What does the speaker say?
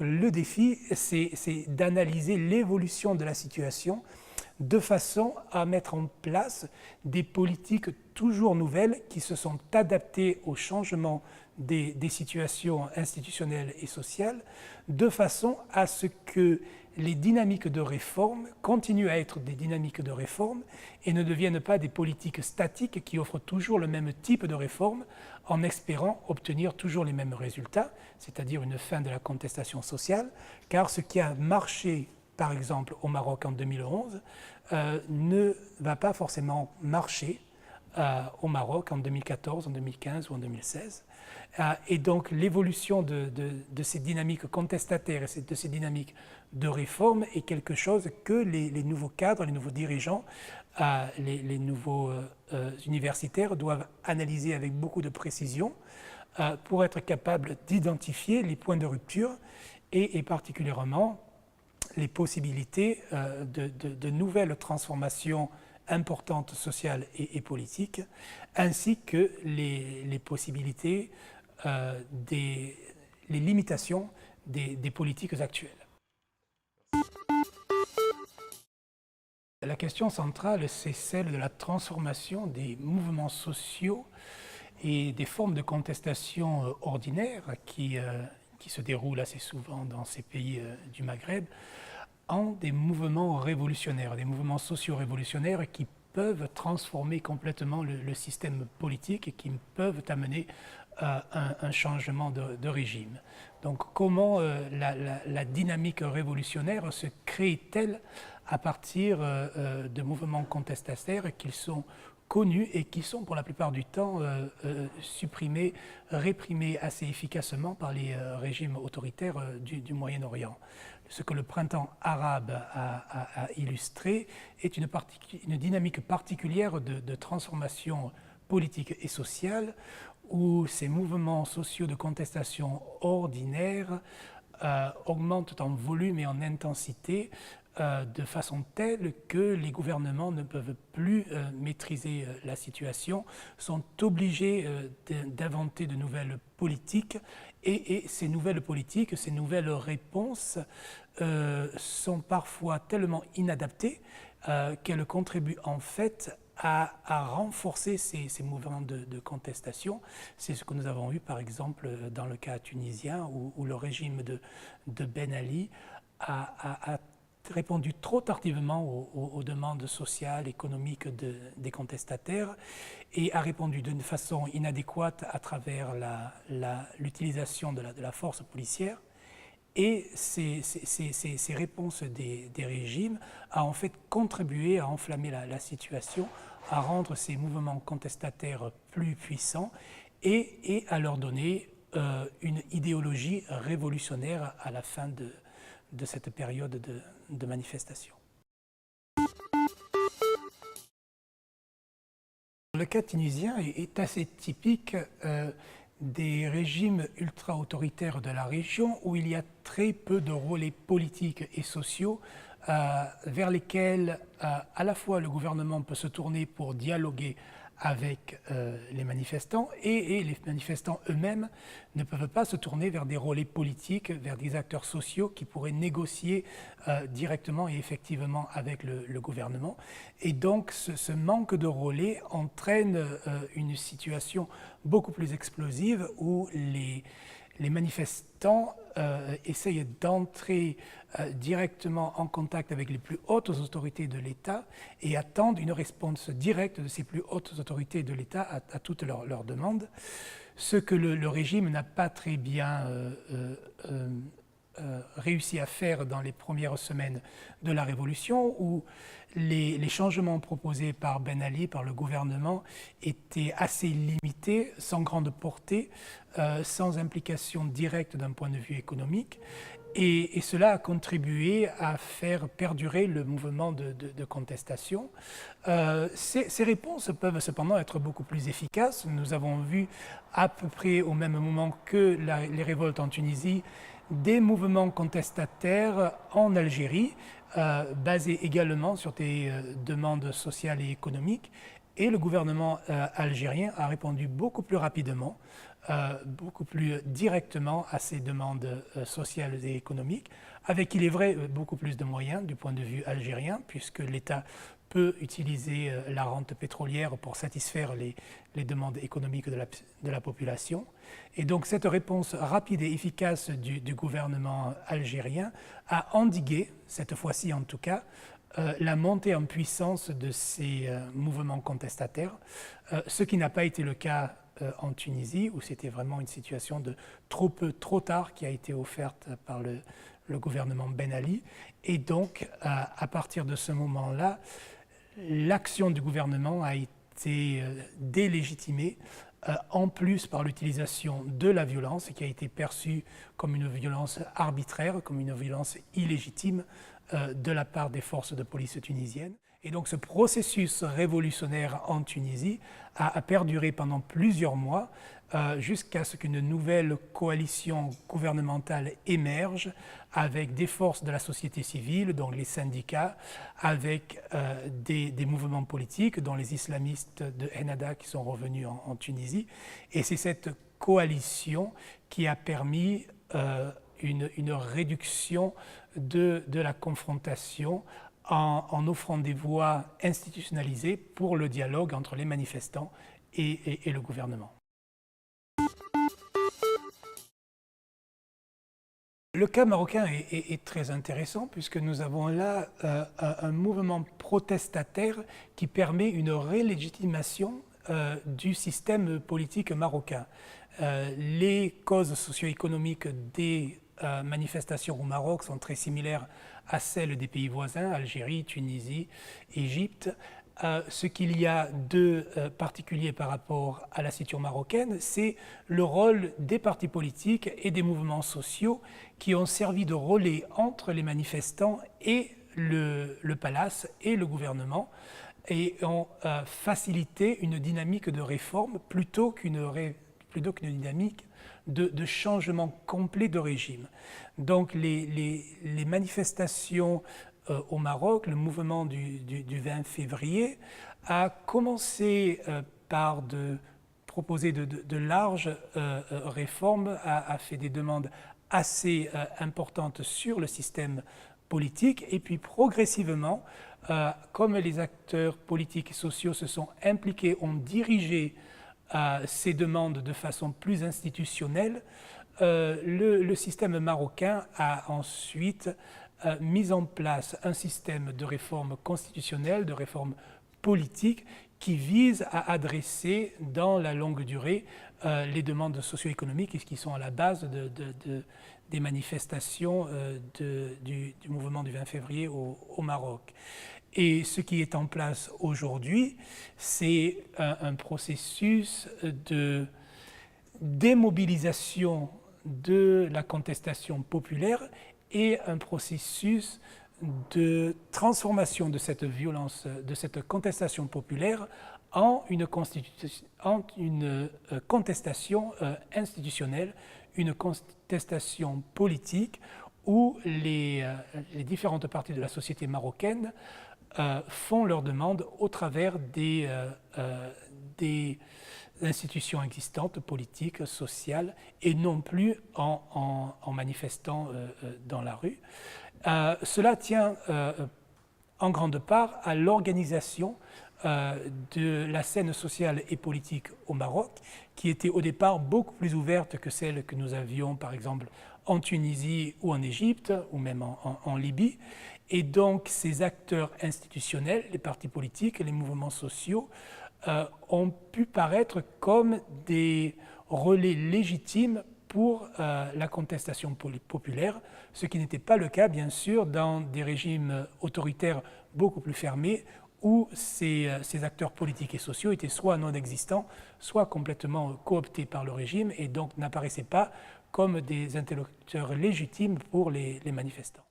Le défi, c'est d'analyser l'évolution de la situation de façon à mettre en place des politiques toujours nouvelles qui se sont adaptées au changement des situations institutionnelles et sociales, de façon à ce que les dynamiques de réforme continuent à être des dynamiques de réforme et ne deviennent pas des politiques statiques qui offrent toujours le même type de réforme en espérant obtenir toujours les mêmes résultats, c'est-à-dire une fin de la contestation sociale, car ce qui a marché par exemple au Maroc en 2011, ne va pas forcément marcher au Maroc en 2014, en 2015 ou en 2016. Et donc l'évolution de ces dynamiques contestataires et de ces dynamiques de réforme est quelque chose que les nouveaux cadres, les nouveaux dirigeants, les nouveaux universitaires doivent analyser avec beaucoup de précision pour être capables d'identifier les points de rupture et particulièrement les possibilités de nouvelles transformations importantes sociales et politiques, ainsi que les possibilités, les limitations des politiques actuelles. La question centrale, c'est celle de la transformation des mouvements sociaux et des formes de contestation ordinaires qui se déroulent assez souvent dans ces pays du Maghreb, en des mouvements révolutionnaires, des mouvements socio-révolutionnaires qui peuvent transformer complètement le système politique et qui peuvent amener un changement de régime. Donc comment la dynamique révolutionnaire se crée-t-elle à partir de mouvements contestataires qui sont connus et qui sont pour la plupart du temps supprimés, réprimés assez efficacement par les régimes autoritaires du Moyen-Orient. Ce que le printemps arabe a illustré est une dynamique particulière de transformation politique et sociale où ces mouvements sociaux de contestation ordinaires augmentent en volume et en intensité de façon telle que les gouvernements ne peuvent plus maîtriser la situation, sont obligés d'inventer de nouvelles politiques et ces nouvelles politiques, ces nouvelles réponses sont parfois tellement inadaptées qu'elles contribuent en fait à renforcer ces mouvements de contestation. C'est ce que nous avons eu par exemple dans le cas tunisien où le régime de Ben Ali a répondu trop tardivement aux demandes sociales, économiques des contestataires et a répondu d'une façon inadéquate à travers l'utilisation de la force policière. Et ces réponses des régimes ont en fait contribué à enflammer la situation, à rendre ces mouvements contestataires plus puissants et à leur donner une idéologie révolutionnaire à la fin de cette période de manifestation. Le cas tunisien est assez typique des régimes ultra-autoritaires de la région où il y a très peu de relais politiques et sociaux vers lesquels à la fois le gouvernement peut se tourner pour dialoguer avec les manifestants et les manifestants eux-mêmes ne peuvent pas se tourner vers des relais politiques, vers des acteurs sociaux qui pourraient négocier directement et effectivement avec le gouvernement. Et donc ce manque de relais entraîne une situation beaucoup plus explosive où les manifestants essayent d'entrer directement en contact avec les plus hautes autorités de l'État et attendent une réponse directe de ces plus hautes autorités de l'État à toutes leurs demandes. Ce que le régime n'a pas très bien réussi à faire dans les premières semaines de la Révolution, où les changements proposés par Ben Ali, par le gouvernement, étaient assez limités, sans grande portée, sans implication directe d'un point de vue économique. Et cela a contribué à faire perdurer le mouvement de contestation. Ces réponses peuvent cependant être beaucoup plus efficaces. Nous avons vu à peu près au même moment que les révoltes en Tunisie, des mouvements contestataires en Algérie, basés également sur des demandes sociales et économiques, Et le gouvernement algérien a répondu beaucoup plus rapidement, beaucoup plus directement à ces demandes sociales et économiques, avec, il est vrai, beaucoup plus de moyens du point de vue algérien, puisque l'État peut utiliser la rente pétrolière pour satisfaire les demandes économiques de la population. Et donc cette réponse rapide et efficace du gouvernement algérien a endigué, cette fois-ci en tout cas, la montée en puissance de ces mouvements contestataires, ce qui n'a pas été le cas en Tunisie, où c'était vraiment une situation de trop peu, trop tard qui a été offerte par le gouvernement Ben Ali. Et donc, à partir de ce moment-là, l'action du gouvernement a été délégitimée, en plus par l'utilisation de la violence, qui a été perçue comme une violence arbitraire, comme une violence illégitime de la part des forces de police tunisiennes. Et donc ce processus révolutionnaire en Tunisie a perduré pendant plusieurs mois, jusqu'à ce qu'une nouvelle coalition gouvernementale émerge avec des forces de la société civile, dont les syndicats, avec des mouvements politiques, dont les islamistes de Ennahda qui sont revenus en Tunisie. Et c'est cette coalition qui a permis une réduction de la confrontation en offrant des voies institutionnalisées pour le dialogue entre les manifestants et le gouvernement. Le cas marocain est très intéressant puisque nous avons là un mouvement protestataire qui permet une relégitimation du système politique marocain. Les causes socio-économiques des manifestations au Maroc sont très similaires à celles des pays voisins, Algérie, Tunisie, Égypte. Ce qu'il y a de particulier par rapport à la situation marocaine, c'est le rôle des partis politiques et des mouvements sociaux qui ont servi de relais entre les manifestants et le palace et le gouvernement et ont facilité une dynamique de réforme plutôt qu'une dynamique de changement complet de régime. Donc les manifestations au Maroc, le mouvement du 20 février a commencé par proposer de larges réformes, a fait des demandes assez importantes sur le système politique et puis progressivement, comme les acteurs politiques et sociaux se sont impliqués, ont dirigé ces demandes de façon plus institutionnelle, le système marocain a ensuite mis en place un système de réforme constitutionnelle, de réforme politique, qui vise à adresser dans la longue durée les demandes socio-économiques qui sont à la base des manifestations du mouvement du 20 février au Maroc. Et ce qui est en place aujourd'hui, c'est un processus de démobilisation de la contestation populaire et un processus de transformation de cette violence, de cette contestation populaire en une contestation institutionnelle, une contestation politique où les différentes parties de la société marocaine font leurs demandes au travers des institutions existantes, politiques, sociales, et non plus en manifestant dans la rue. Cela tient en grande part à l'organisation de la scène sociale et politique au Maroc, qui était au départ beaucoup plus ouverte que celle que nous avions, par exemple, en Tunisie ou en Égypte, ou même en Libye. Et donc, ces acteurs institutionnels, les partis politiques, les mouvements sociaux, ont pu paraître comme des relais légitimes pour la contestation populaire, ce qui n'était pas le cas, bien sûr, dans des régimes autoritaires beaucoup plus fermés, où ces acteurs politiques et sociaux étaient soit non existants, soit complètement cooptés par le régime, et donc n'apparaissaient pas comme des interlocuteurs légitimes pour les manifestants.